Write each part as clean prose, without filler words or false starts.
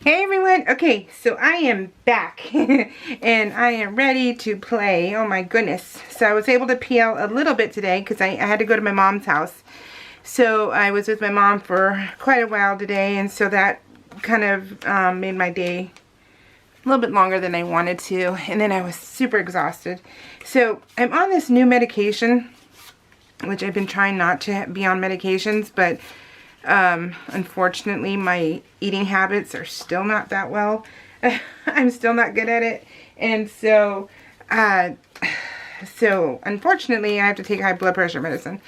Hey everyone, okay, so I am back and I am ready to play. Oh my goodness. So I was able to peel a little bit today because I had to go to my mom's house. So I was with my mom for quite a while today, and so that kind of made my day a little bit longer than I wanted to, and then I was super exhausted. So I'm on this new medication, which I've been trying not to be on medications, but unfortunately my eating habits are still not that well. I'm still not good at it, and so unfortunately I have to take high blood pressure medicine.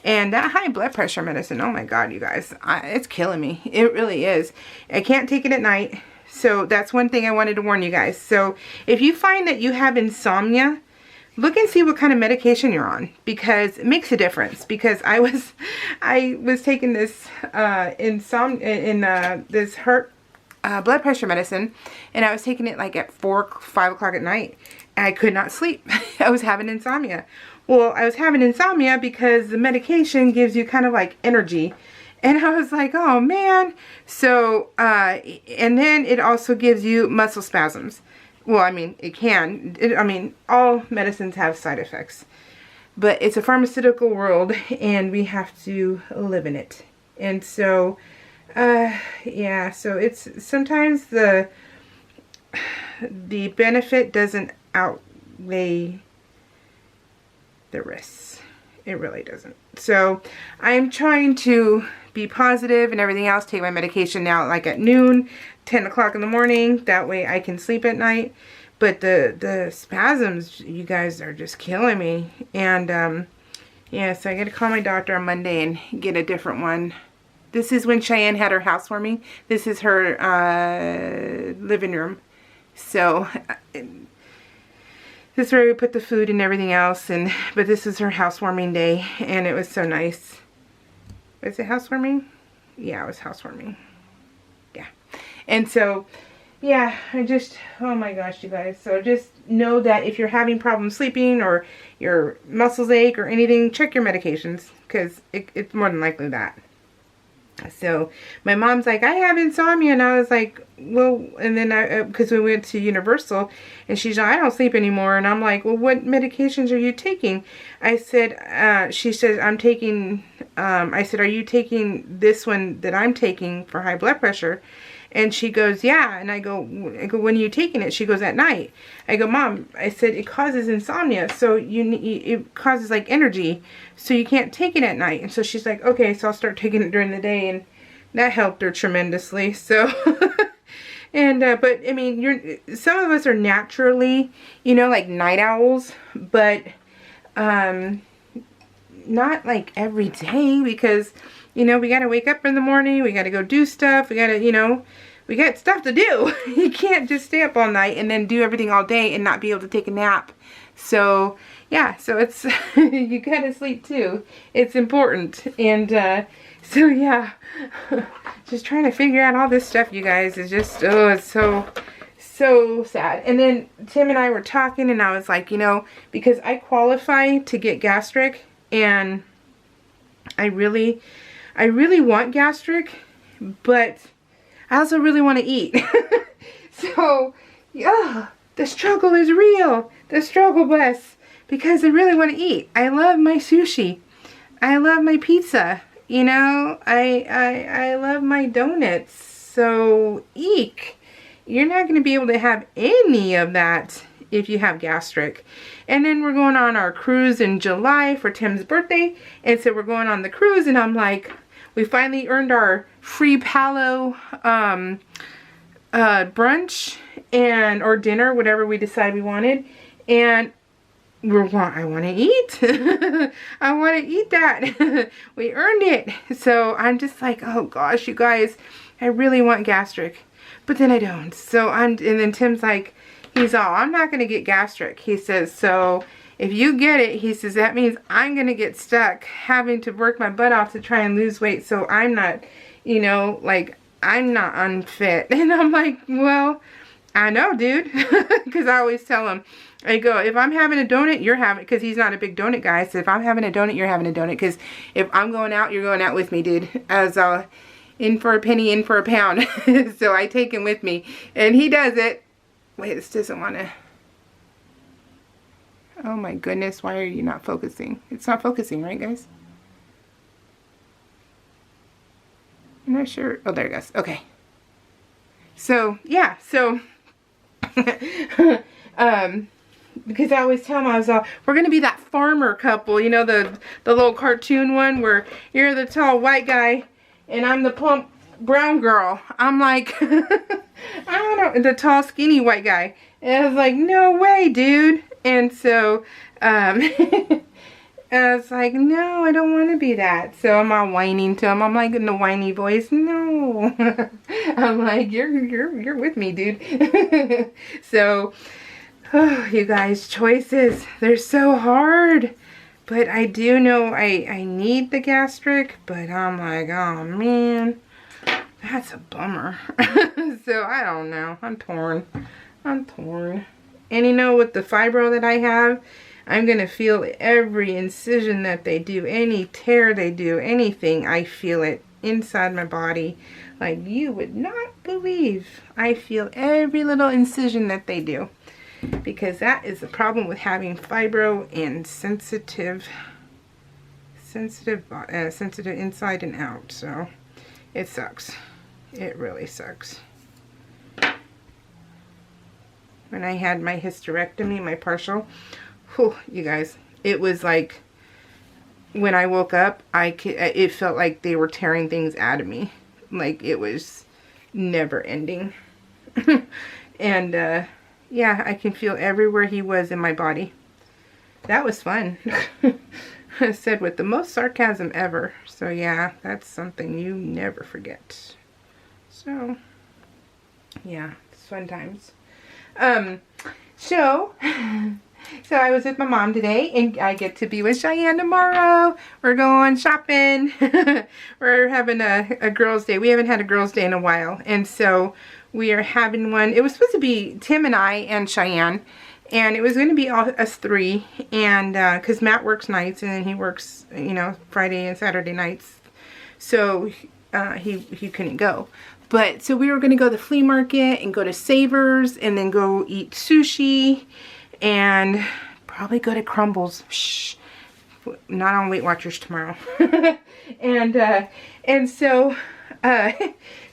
And that high blood pressure medicine, oh my god, you guys, it's killing me. It really is. I can't take it at night, so that's one thing I wanted to warn you guys. So if you find that you have insomnia, look and see what kind of medication you're on, because it makes a difference. Because I was taking this this blood pressure medicine, and I was taking it like at 5 o'clock at night, and I could not sleep. I was having insomnia. Well, I was having insomnia because the medication gives you kind of like energy, and I was like, oh man. So and then it also gives you muscle spasms. Well, I mean, it can. I mean, all medicines have side effects. But it's a pharmaceutical world, and we have to live in it. And so, yeah, so it's sometimes the benefit doesn't outweigh the risks. It really doesn't. So I'm trying to be positive and everything else. Take my medication now like at noon, 10 o'clock in the morning. That way I can sleep at night. But the spasms, you guys, are just killing me. And yeah, so I got to call my doctor on Monday and get a different one. This is when Cheyenne had her housewarming. This is her living room. So this is where we put the food and everything else. But this is her housewarming day, and it was so nice. Was it housewarming? Yeah, it was housewarming. Yeah. And so, yeah, oh my gosh, you guys. So just know that if you're having problems sleeping, or your muscles ache or anything, check your medications, because it's more than likely that. So my mom's like, I have insomnia, and I was like, well, and then because we went to Universal, and she's like, I don't sleep anymore, and I'm like, well, what medications are you taking? I said, she said, I'm taking, I said, are you taking this one that I'm taking for high blood pressure? And she goes, yeah. And I go, when are you taking it? She goes, at night. I go, Mom, I said, it causes insomnia. So it causes like energy. So you can't take it at night. And so she's like, okay, so I'll start taking it during the day. And that helped her tremendously. So, and, but I mean, some of us are naturally, like night owls, but, not like every day, because we got to wake up in the morning, we got to go do stuff, we got to, we got stuff to do. You can't just stay up all night and then do everything all day and not be able to take a nap. So yeah, so it's you got to sleep too. It's important. And so yeah, just trying to figure out all this stuff, you guys, is just, oh, it's so sad. And then Tim and I were talking, and I was like, because I qualify to get gastric, and I really want gastric, but I also really want to eat. So, yeah, the struggle is real. The struggle bus, because I really want to eat. I love my sushi. I love my pizza. I love my donuts. So, eek. You're not going to be able to have any of that if you have gastric. And then we're going on our cruise in July for Tim's birthday. And so we're going on the cruise, and I'm like, we finally earned our free Palo brunch or dinner, whatever we decide we wanted. And I want to eat. I want to eat that. We earned it. So I'm just like, oh gosh, you guys, I really want gastric. But then I don't. So and then Tim's like, I'm not going to get gastric. He says, so if you get it, he says, that means I'm going to get stuck having to work my butt off to try and lose weight. So I'm not, I'm not unfit. And I'm like, well, I know, dude. Because I always tell him, I go, if I'm having a donut, you're having, because he's not a big donut guy. So if I'm having a donut, you're having a donut. Because if I'm going out, you're going out with me, dude. in for a penny, in for a pound. So I take him with me, and he does it. Wait, this doesn't want to. Oh my goodness, why are you not focusing? It's not focusing, right, guys? I'm not sure. Oh, there it goes. Okay. So, yeah, so, because I always tell him, I was all, we're going to be that farmer couple, you know, the little cartoon one where you're the tall white guy and I'm the plump brown girl. I'm like, I don't know, the tall skinny white guy. And I was like, no way, dude. And so, I was like, no, I don't want to be that. So I'm all whining to him. I'm like in the whiny voice, no. I'm like, you're with me, dude. So, oh, you guys, choices, they're so hard. But I do know I need the gastric, but I'm like, oh man, that's a bummer. So I don't know. I'm torn. And you know, with the fibro that I have, I'm going to feel every incision that they do, any tear they do, anything, I feel it inside my body. Like you would not believe. I feel every little incision that they do. Because that is the problem with having fibro and sensitive inside and out. So it sucks. It really sucks. When I had my hysterectomy, my partial, whew, you guys, it was like when I woke up, it felt like they were tearing things out of me. Like it was never ending. And yeah, I can feel everywhere he was in my body. That was fun. I said with the most sarcasm ever. So yeah, that's something you never forget. So yeah, it's fun times. So I was with my mom today, and I get to be with Cheyenne tomorrow. We're going shopping. We're having a girls' day. We haven't had a girls' day in a while, and so we are having one. It was supposed to be Tim and I and Cheyenne, and it was going to be all us three, and because Matt works nights, and then he works, you know, Friday and Saturday nights, so he couldn't go. But so we were going to go to the flea market and go to Savers and then go eat sushi and probably go to Crumbles. Shh. Not on Weight Watchers tomorrow. and so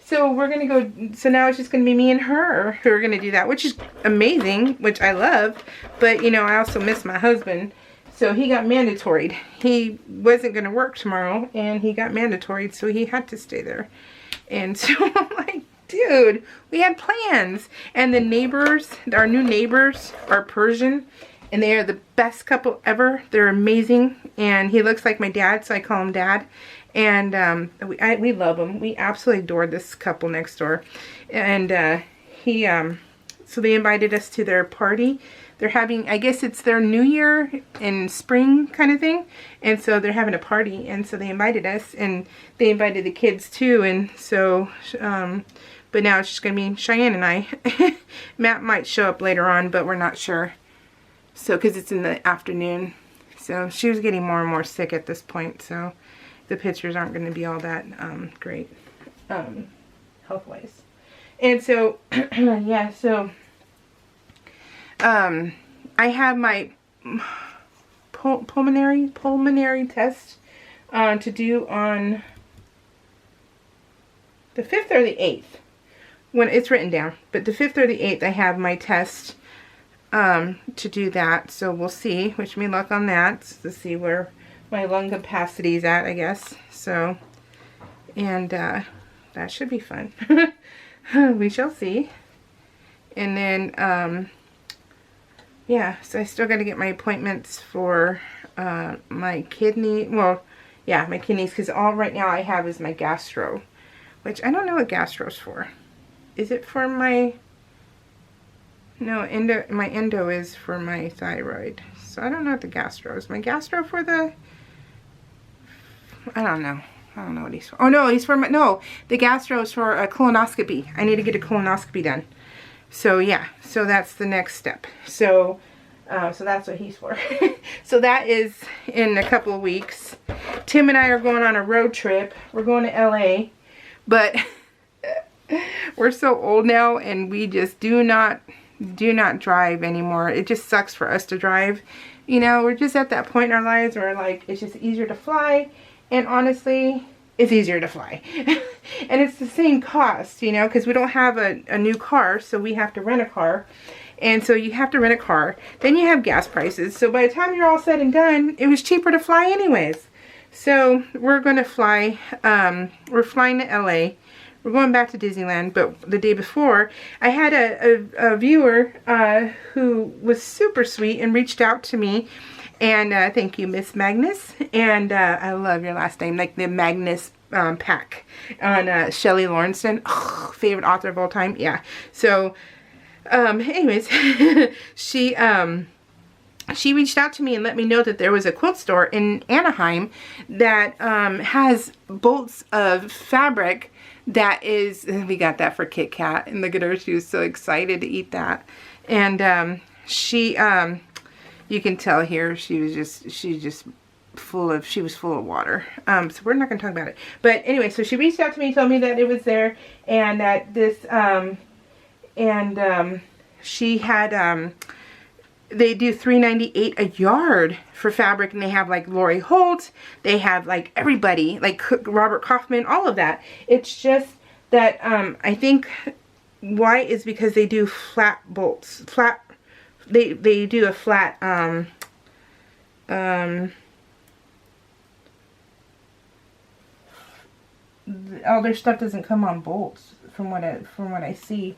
so we're going to go, so now it's just going to be me and her who are going to do that, which is amazing, which I love. But, you know, I also miss my husband. So he got mandatoried. He wasn't going to work tomorrow and he got mandatoried, so he had to stay there. And so I'm like, dude, we had plans. And the neighbors, our new neighbors, are Persian. And they are the best couple ever. They're amazing. And he looks like my dad, so I call him Dad. And we love him. We absolutely adore this couple next door. And so they invited us to their party. They're having, I guess it's their New Year in spring kind of thing. And so they're having a party. And so they invited us. And they invited the kids too. And so, but now it's just going to be Cheyenne and I. Matt might show up later on, but we're not sure. So, because it's in the afternoon. So she was getting more and more sick at this point. So the pictures aren't going to be all that great health-wise. And so, yeah, so I have my pulmonary test to do on the 5th or the 8th. When it's written down. But the 5th or the 8th I have my test to do that. So we'll see. Wish me luck on that. To see where my lung capacity is at, I guess. So, and that should be fun. We shall see. And then, yeah, so I still got to get my appointments for my kidney. Well, yeah, my kidneys, because all right now I have is my gastro, which I don't know what gastro's for. Is it for my... No, my endo is for my thyroid. So I don't know what the gastro is. My gastro for the... I don't know. I don't know what he's for. Oh, no, he's for my... No, the gastro is for a colonoscopy. I need to get a colonoscopy done. So, yeah. So that's the next step. So, so that's what he's for. So that is in a couple of weeks. Tim and I are going on a road trip. We're going to LA. But we're so old now, and we just do not drive anymore. It just sucks for us to drive. You know, we're just at that point in our lives where like it's just easier to fly, and honestly, it's easier to fly. And it's the same cost, you know, because we don't have a new car, so we have to rent a car. And so you have to rent a car. Then you have gas prices. So by the time you're all said and done, it was cheaper to fly anyways. So we're going to fly. We're flying to LA. We're going back to Disneyland. But the day before, I had a viewer who was super sweet and reached out to me. And thank you, Miss Magnus. And I love your last name, like the Magnus pack on Shelley Lawrenson. Oh, favorite author of all time. Yeah. So anyways, she reached out to me and let me know that there was a quilt store in Anaheim that has bolts of fabric that is, we got that for Kit Kat, and look at her, she was so excited to eat that. And she you can tell here she was full of water. So we're not going to talk about it. But anyway, so she reached out to me, told me that it was there, and that this she had they do $3.98 a yard for fabric, and they have like Lori Holt, they have like everybody, like Robert Kaufman, all of that. It's just that I think why is because they do flat bolts, they do a flat all their stuff doesn't come on bolts from what I see.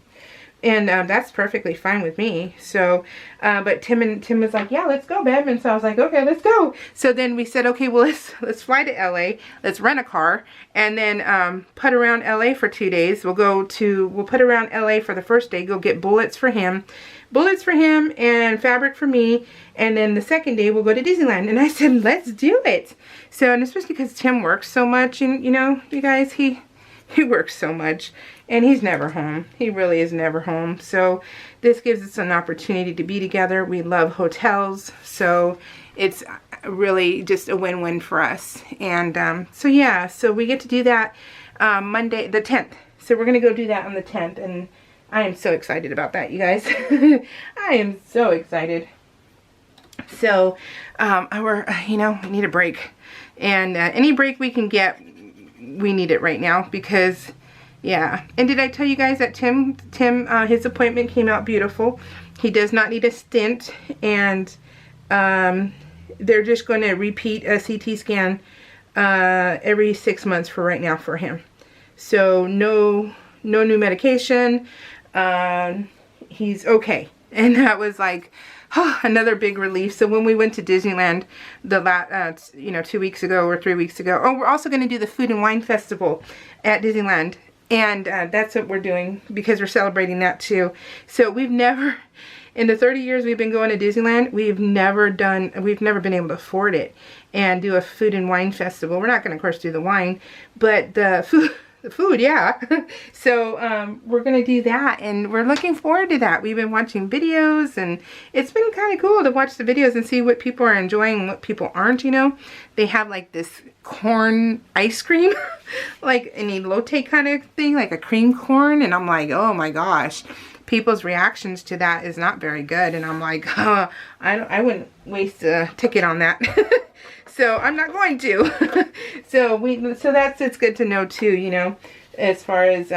And that's perfectly fine with me. So, but Tim was like, yeah, let's go, babe. And so I was like, okay, let's go. So then we said, okay, well, let's fly to LA. Let's rent a car and then put around LA for 2 days. We'll put around LA for the first day. Go get bullets for him and fabric for me. And then the second day we'll go to Disneyland. And I said, let's do it. So, and especially because Tim works so much, and you know, you guys, he works so much and he's never home. He really is never home. So this gives us an opportunity to be together. We love hotels. So it's really just a win-win for us. And so yeah, so we get to do that Monday the 10th. So we're going to go do that on the 10th. And I am so excited about that, you guys. I am so excited. So we need a break. And any break we can get, we need it right now because, yeah. And did I tell you guys that Tim, his appointment came out beautiful. He does not need a stint, and they're just going to repeat a CT scan every 6 months for right now for him. So no new medication. He's okay. And that was like, another big relief. So when we went to Disneyland the 2 weeks ago or 3 weeks ago, we're also going to do the Food and Wine Festival at Disneyland, and that's what we're doing because we're celebrating that too. So we've never, in the 30 years we've been going to Disneyland, we've never been able to afford it and do a Food and Wine Festival. We're not going to, of course, do the wine, but the food, yeah. So we're gonna do that, and we're looking forward to that. We've been watching videos, and it's been kind of cool to watch the videos and see what people are enjoying and what people aren't. You know, they have like this corn ice cream like an elote kind of thing, like a cream corn, and I'm like, oh my gosh, people's reactions to that is not very good. And I'm like, I wouldn't waste a ticket on that. So I'm not going to. So it's good to know too, you know, as far as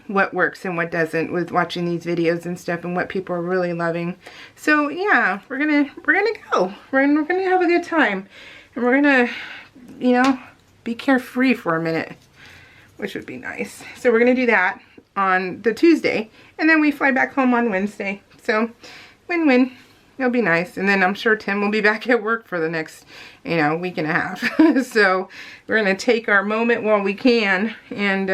what works and what doesn't with watching these videos and stuff, and what people are really loving. So yeah, we're gonna go. We're gonna have a good time, and we're gonna, you know, be carefree for a minute, which would be nice. So we're gonna do that on the Tuesday, and then we fly back home on Wednesday. So win-win. It'll be nice. And then I'm sure Tim will be back at work for the next, week and a half. So we're going to take our moment while we can. And,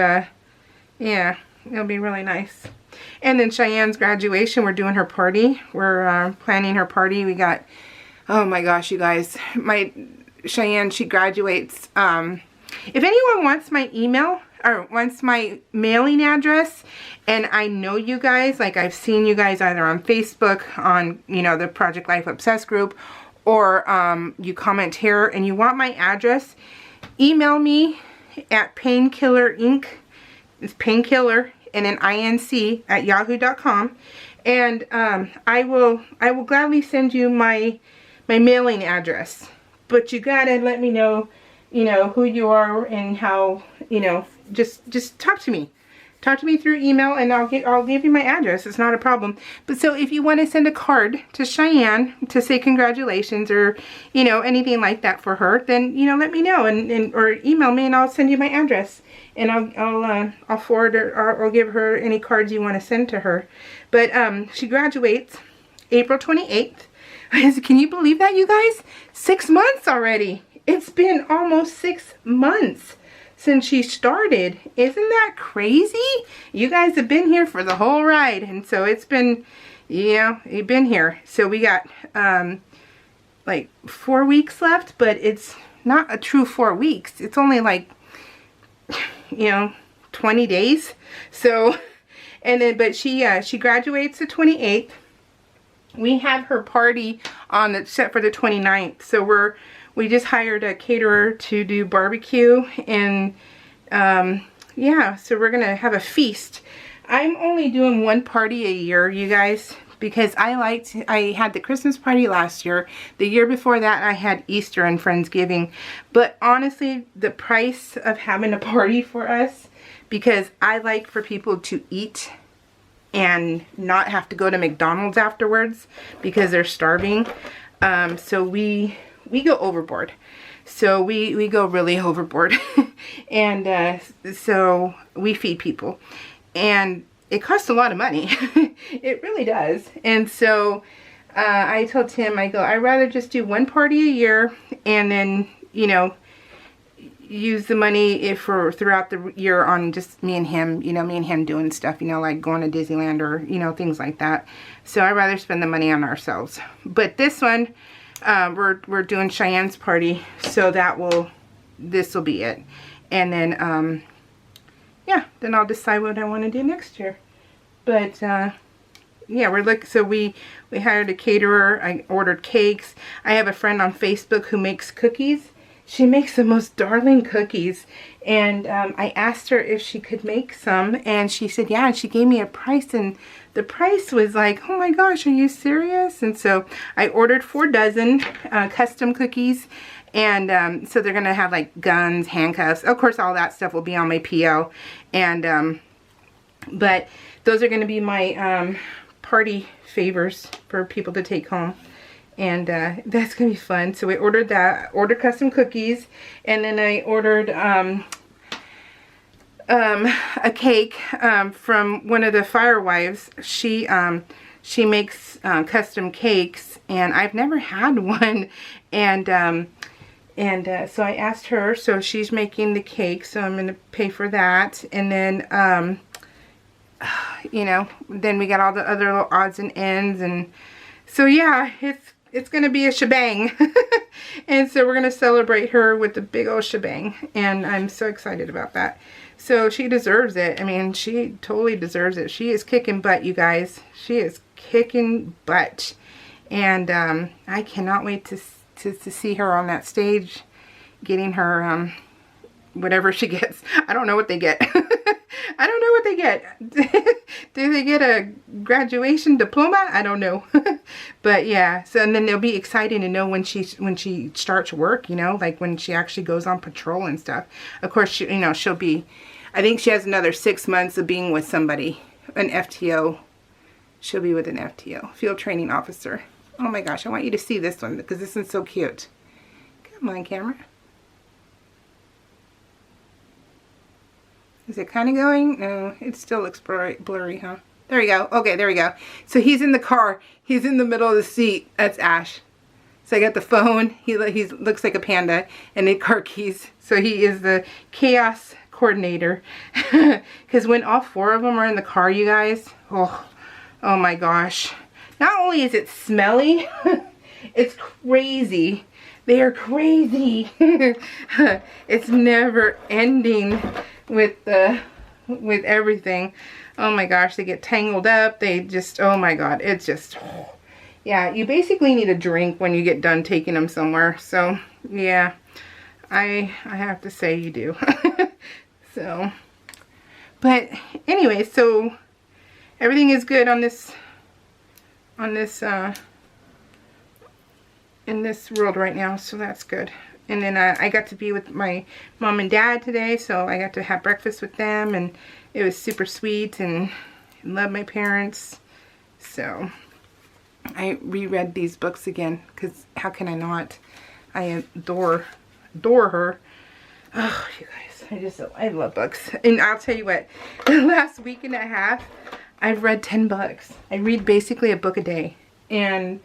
yeah, it'll be really nice. And then Cheyenne's graduation, we're doing her party. We're planning her party. We got, oh my gosh, you guys. Cheyenne, she graduates. If anyone wants my email, or wants my mailing address, and I know you guys, like I've seen you guys either on Facebook, on, the Project Life Obsessed group, or you comment here and you want my address, email me at Painkiller Inc. It's Painkiller and an INC at yahoo.com. And I will gladly send you my mailing address. But you gotta let me know, you know, who you are and how, you know, just talk to me. Talk to me through email and I'll give you my address. It's not a problem. But so if you want to send a card to Cheyenne to say congratulations or, you know, anything like that for her, then, you know, let me know and or email me and I'll send you my address. And I'll forward her, or I'll give her any cards you want to send to her. But she graduates April 28th. Can you believe that, you guys? 6 months already. It's been almost 6 months since she started. Isn't that crazy? You guys have been here for the whole ride. And so it's been, yeah, you've been here. So we got like 4 weeks left, but it's not a true 4 weeks. It's only like, you know, 20 days. So, and then, but she graduates the 28th. We have her party on the set for the 29th. So we just hired a caterer to do barbecue and yeah, so we're gonna have a feast. I'm only doing one party a year, you guys, because I had the Christmas party last year. The year before that I had Easter and Friendsgiving. But honestly, the price of having a party for us, because I like for people to eat and not have to go to McDonald's afterwards because they're starving. So we go overboard. So we go really overboard. And so we feed people. And it costs a lot of money. It really does. And so I told Tim, I go, I'd rather just do one party a year and then, you know, use the money throughout the year on just me and him, you know, me and him doing stuff, you know, like going to Disneyland or, you know, things like that. So I'd rather spend the money on ourselves. But this one, we're doing Cheyenne's party, so this will be it. And then, yeah, then I'll decide what I want to do next year. But, yeah, so we hired a caterer. I ordered cakes. I have a friend on Facebook who makes cookies. She makes the most darling cookies, and I asked her if she could make some, and she said yeah, and she gave me a price, and the price was like, oh my gosh, are you serious? And so I ordered 4 dozen custom cookies, and so they're gonna have like guns, handcuffs, of course all that stuff will be on my PO, and but those are gonna be my party favors for people to take home. And that's gonna be fun. So we ordered custom cookies, and then I ordered a cake from one of the firewives. She makes custom cakes, and I've never had one. And so I asked her, so she's making the cake, so I'm gonna pay for that. And then you know, then we got all the other little odds and ends, and so yeah, it's going to be a shebang. And so we're going to celebrate her with the big old shebang. And I'm so excited about that. So she deserves it. I mean, she totally deserves it. She is kicking butt, you guys. She is kicking butt. And I cannot wait to see her on that stage getting her whatever she gets. I don't know what they get. I don't know what they get. Do they get a graduation diploma? I don't know. But yeah, so and then they'll be exciting to know when she starts work, you know, like when she actually goes on patrol and stuff. Of course, she, you know, she'll be, I think she has another 6 months of being with somebody, an FTO. She'll be with an FTO, field training officer. Oh my gosh, I want you to see this one because this one's so cute. Come on, camera. Is it kind of going? No, it still looks blurry, huh? There we go. Okay, there we go. So he's in the car. He's in the middle of the seat. That's Ash. So I got the phone. He looks like a panda, and the car keys. So he is the chaos coordinator. Because when all 4 of them are in the car, you guys, oh my gosh. Not only is it smelly, it's crazy. They are crazy. It's never ending with everything. Oh my gosh, they get tangled up. They just, oh my god, it's just, yeah, you basically need a drink when you get done taking them somewhere. So yeah, I have to say you do. So, but anyway, so everything is good on this in this world right now, so that's good. And then I got to be with my mom and dad today, so I got to have breakfast with them, and it was super sweet, and I love my parents. So I reread these books again, because how can I not? I adore her. Oh, you guys, I love books. And I'll tell you what, the last week and a half, I've read 10 books. I read basically a book a day, and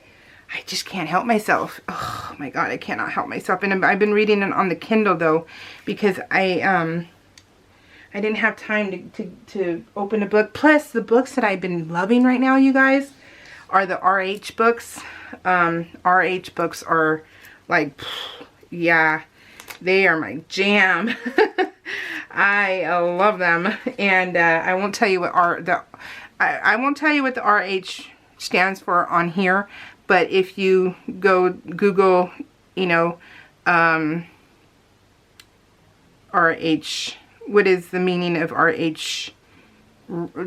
I just can't help myself. Oh my God, I cannot help myself. And I've been reading it on the Kindle though, because I didn't have time to open a book. Plus, the books that I've been loving right now, you guys, are the RH books. RH books are like, yeah, they are my jam. I love them, and I won't tell you what I won't tell you what the RH stands for on here. But if you go Google, you know, RH, what is the meaning of RH?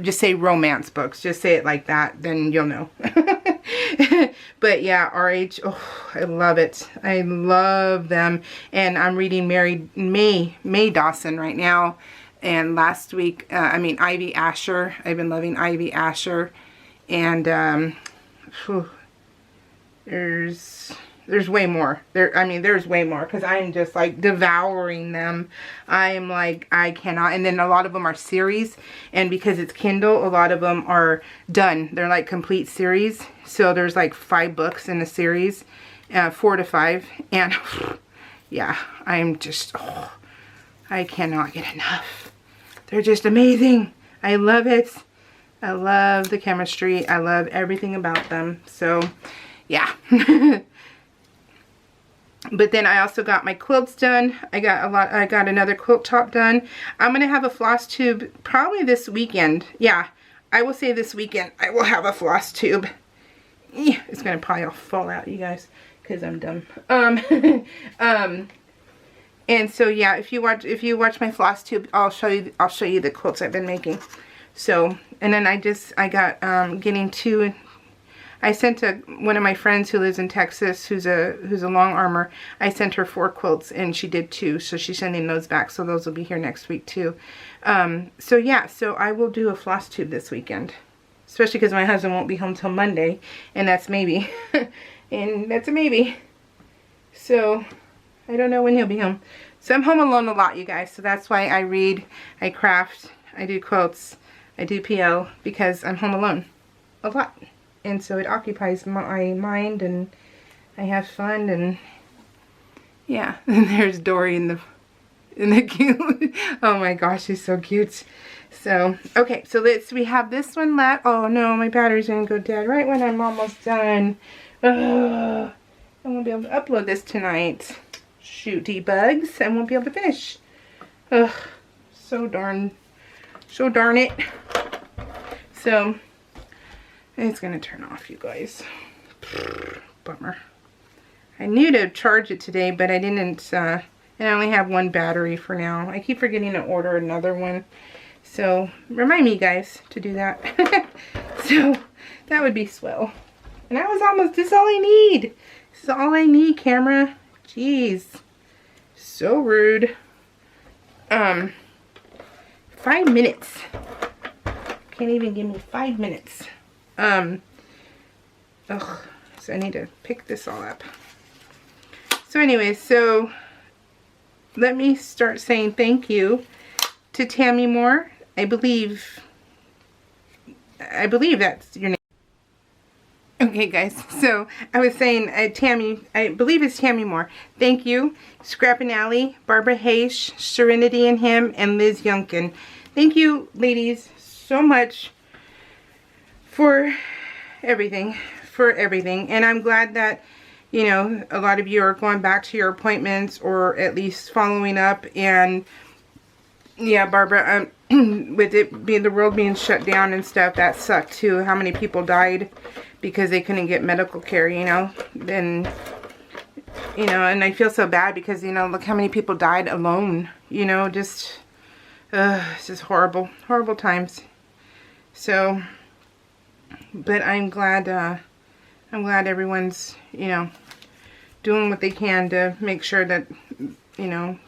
Just say romance books. Just say it like that, then you'll know. But yeah, RH, oh, I love it. I love them. And I'm reading May Dawson right now. And last week, Ivy Asher. I've been loving Ivy Asher. And, there's way more. There's way more, because I'm just like devouring them. I am like, I cannot. And then a lot of them are series, and because it's Kindle, a lot of them are done. They're like complete series. So there's like 5 books in the series, 4 to 5, and yeah, I'm just, I cannot get enough. They're just amazing. I love it. I love the chemistry. I love everything about them. So yeah. But then I also got my quilts done. I got another quilt top done. I'm going to have a floss tube probably this weekend. Yeah, I will say this weekend I will have a floss tube. It's going to probably all fall out, you guys, because I'm dumb. And so yeah, if you watch my floss tube, I'll show you the quilts I've been making. So, and then I got getting 2. I sent one of my friends who lives in Texas, who's a long armor. I sent her 4 quilts, and she did 2, so she's sending those back. So those will be here next week too. So yeah, so I will do a floss tube this weekend, especially because my husband won't be home till Monday, and that's maybe, and that's a maybe. So I don't know when he'll be home. So I'm home alone a lot, you guys. So that's why I read, I craft, I do quilts, I do PL, because I'm home alone a lot. And so it occupies my mind, and I have fun, and yeah. And there's Dory in the cute. Oh my gosh, she's so cute. So, okay, so we have this one left. Oh no, my battery's gonna go dead right when I'm almost done. I won't be able to upload this tonight. Shooty bugs, I won't be able to finish. Ugh, so darn it. So, it's going to turn off, you guys. Bummer. I knew to charge it today, but I didn't. I only have 1 battery for now. I keep forgetting to order another one. So, remind me, guys, to do that. So, that would be swell. And I was almost, this is all I need. This is all I need, camera. Jeez. So rude. 5 minutes. Can't even give me 5 minutes. So I need to pick this all up. So anyway, so let me start saying thank you to Tammy Moore. I believe that's your name. Okay, guys, so I was saying, Tammy, I believe it's Tammy Moore. Thank you, Scrap and Alley, Barbara Hayes, Serenity and Him, and Liz Youngkin. Thank you, ladies, so much for everything. And I'm glad that, you know, a lot of you are going back to your appointments, or at least following up. And yeah, Barbara, with it being, the world being shut down and stuff, that sucked too. How many people died because they couldn't get medical care, you know. And you know, and I feel so bad because, you know, look how many people died alone, you know, just It's just horrible, horrible times. So, but I'm glad everyone's, you know, doing what they can to make sure that, you know,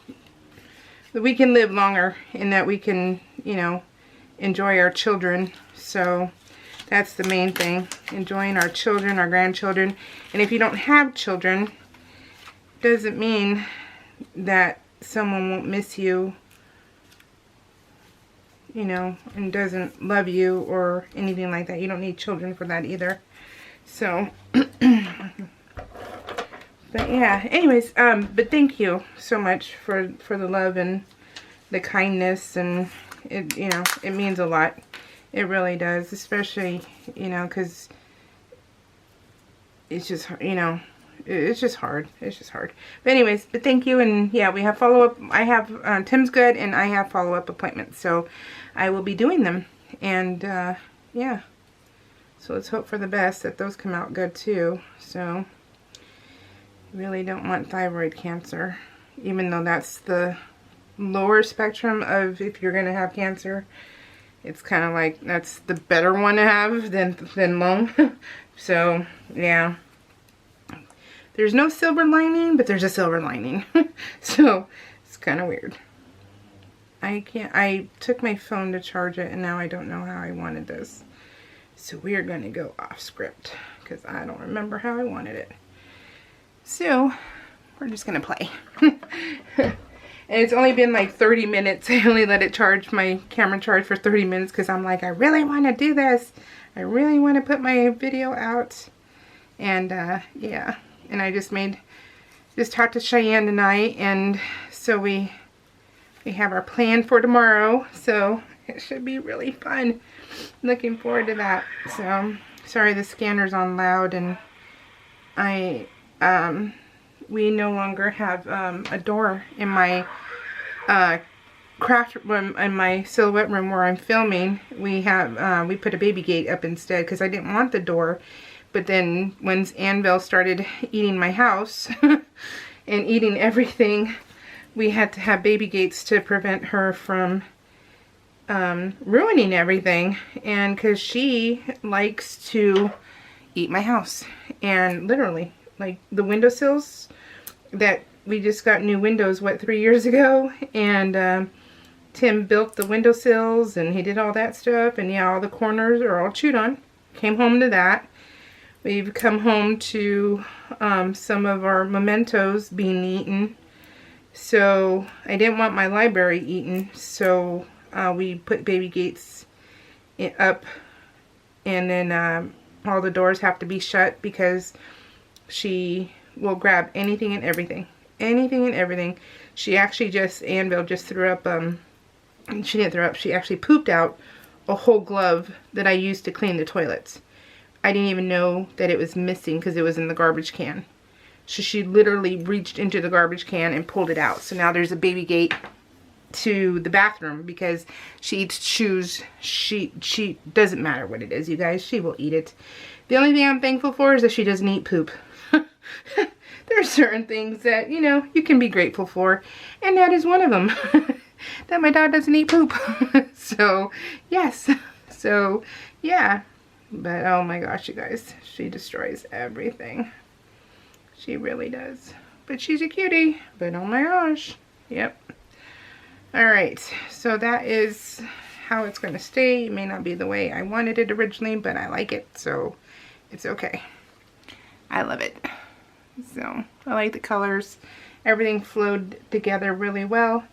that we can live longer and that we can, you know, enjoy our children. So that's the main thing, enjoying our children, our grandchildren. And if you don't have children, doesn't mean that someone won't miss you, you know, and doesn't love you or anything like that. You don't need children for that either. So, but yeah, anyways, but thank you so much for the love and the kindness, and it, you know, it means a lot. It really does, especially, you know, because it's just, you know, it's just hard. It's just hard. But anyways, but thank you, and yeah, we have follow-up. I have, Tim's good, and I have follow-up appointments, so I will be doing them, and yeah, so let's hope for the best that those come out good too. So really don't want thyroid cancer, even though that's the lower spectrum of if you're going to have cancer. It's kind of like that's the better one to have than lung. So yeah, there's no silver lining, but there's a silver lining. So it's kind of weird. I took my phone to charge it, and now I don't know how I wanted this. So we are going to go off script because I don't remember how I wanted it. So we're just going to play. And it's only been like 30 minutes. I only let it charge, my camera charge, for 30 minutes because I'm like, I really want to do this. I really want to put my video out. And yeah, and I just talked to Cheyenne tonight, and so we have our plan for tomorrow. So it should be really fun. Looking forward to that. So sorry the scanner's on loud, and we no longer have a door in my craft room, in my silhouette room where I'm filming. We put a baby gate up instead because I didn't want the door. But then when Annabelle started eating my house and eating everything, we had to have baby gates to prevent her from ruining everything. And because she likes to eat my house, and literally, like the windowsills that we just got new windows, what, 3 years ago, and Tim built the windowsills and he did all that stuff, and yeah, all the corners are all chewed on. Came home to that. We've come home to some of our mementos being eaten. So I didn't want my library eaten, so we put baby gates up, and then all the doors have to be shut because she will grab anything and everything. Anything and everything. She actually Annabelle just threw up, she didn't throw up, she actually pooped out a whole glove that I used to clean the toilets. I didn't even know that it was missing because it was in the garbage can. So she literally reached into the garbage can and pulled it out. So now there's a baby gate to the bathroom because she eats shoes. She doesn't matter what it is, you guys. She will eat it. The only thing I'm thankful for is that she doesn't eat poop. There are certain things that, you know, you can be grateful for. And that is one of them. That my dog doesn't eat poop. So, yes. So, yeah. But, oh my gosh, you guys. She destroys everything. She really does. But she's a cutie. But, oh my gosh. Yep. Alright. So, that is how it's going to stay. It may not be the way I wanted it originally, but I like it. So, it's okay. I love it. So, I like the colors. Everything flowed together really well.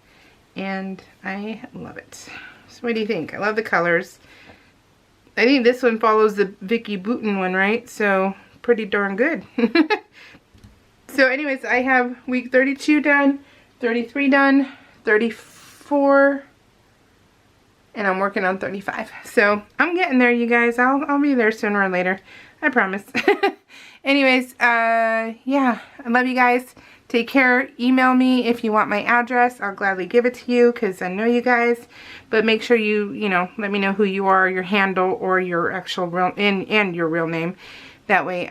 And I love it. So, what do you think? I love the colors. I think this one follows the Vicky Bouton one, right? So, pretty darn good. So, anyways, I have week 32 done, 33 done, 34, and I'm working on 35. So, I'm getting there, you guys. I'll be there sooner or later. I promise. Anyways, yeah, I love you guys. Take care. Email me if you want my address. I'll gladly give it to you because I know you guys. But make sure you know, let me know who you are, your handle, or your actual real, and your real name. That way,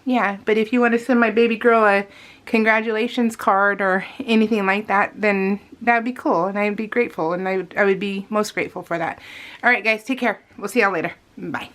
yeah. But if you want to send my baby girl a congratulations card or anything like that, then that would be cool, and I'd be grateful, and I would be most grateful for that. All right, guys, take care. We'll see y'all later. Bye.